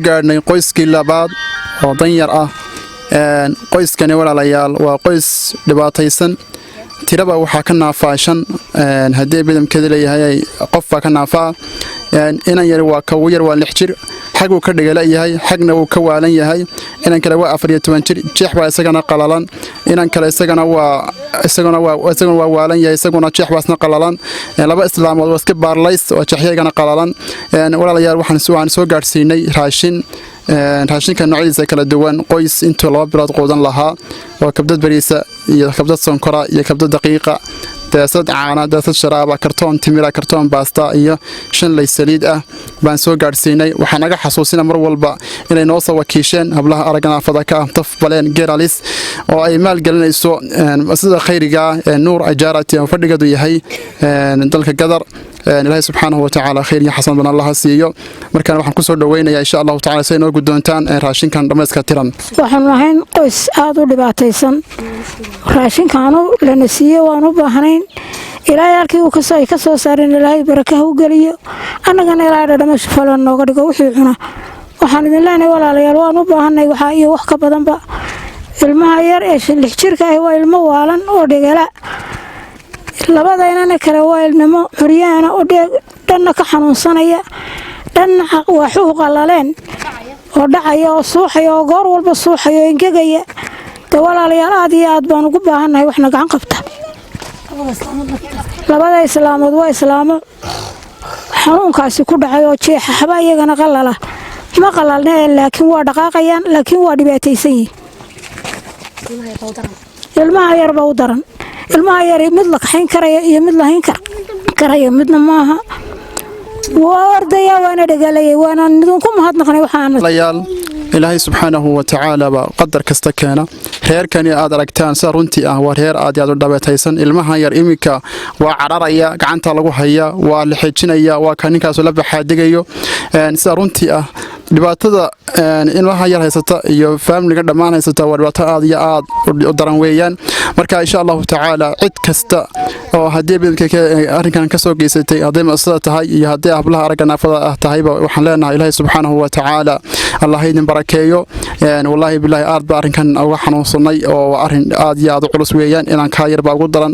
gaadhnay qoyskii labaad oo danyar ah qoyskani walaalayaal waa qoys dhibaataysan tiraba waxaa ka naafaa 5 haddii bidamkeeda leeyahay qof baa ka naafaa inan yar waa ka yar waa 6 jir xaguu ka dhigala yahay xagna uu ka waalan yahay inan kale waa 14 jir jeex baa isagana qalalan inan kale isagana waa waalan yahay isaguna jeex baasna qalalan laba islaamood oo iska baarlays oo jeexyagana qalalan walaalayaal waxaan soo gaarsiinay raashinka noocyadiisa kala duwan qoys intuu 2 bilood quudan lahaa oo kabdad bariisa iyo kabdad sonkora iyo kabdad daqiiqa daasad caana daasad sharaaba kartoon timira kartoon baasta iyo 5 lay saliid ah baan soo gaarsiinay waxaan naga xasuusinaa mar walba inay noo soo wakiisheen hablaha aragana fadaka taf baleen geralis oo ay maal galinayso sida khayriga nuur ajarati oo fadhigadu yahay dalka gadar ilaahay subhanahu wa ta'ala khayr iyo xasan bana allah siiyo markaan waxaan ku soo dhaweynayaa insha Allah ta'ala say noo gudoontaan raashinkan dhamayska tiran waxaan ahayn qoys aad u dhibaataysan raashinkaanu lana siiyo waan u baahnayn ilaahay halkii uu ka soo saarin ilaahay barakaha u galiyo annagana ilaahay dhamasho falan nooga dhigo wixii cuna waxaan idin leenahay walaalayaal waan u baahanay waxa iyo wax ka badanba ilmaha yar ee 6 jirka ah waa ilmo waalan oo dhigala labadaynana kale waa ilmo xuriyana oo dhanna ka xanuunsanaya dhanna waxu qalaleen oo dhacaya oo suuxaya oo goor walba suuxaya oo ingegaya walaalayaal aad iyo aad baan ugu baahanahay waxna gacan qabta labada islaamood waa islaamo xanuunkaasi ku dhacay oo jeexaba iyagana qalala ma qalalna laakiin waa dhaqaaqayaan laakiin waa dhibaataysan ilmaha yar baa u daran ilmaha yar mid la kaxayn karaya iyo mid la hayn karaya midna maaha وأرضيا وأنا رجالي وأنا ندونكم هاد نقني وحنا ليال إلهي سبحانه وتعالى بقدر كستكنا هير كان أدركتان سرنتي وهير أدي أدور دبتيسن المها ير إمك وعرريا قعنت لجو هيا والحجنيا وكانك سلب حادجيو سرنتي dhibaatada ilmaha yar haysata iyo family ga dhamaan haysata waa dhibaato aad iyo aad u daran weeyaan marka insha Allah ta'ala cid kasta oo hadii bidka arrinkan ka soo geysatay haday mas'ala tahay iyo hadii hablaha aragana fada tahay waxaan leenahay Ilaahay subhanahu wa ta'ala Allah idin barakeeyo wallahi billahi aad ba arrinkan uga xanuunsanay oo arrin aad iyo aad u culus weeyaan inaan ka yar ba ugu daran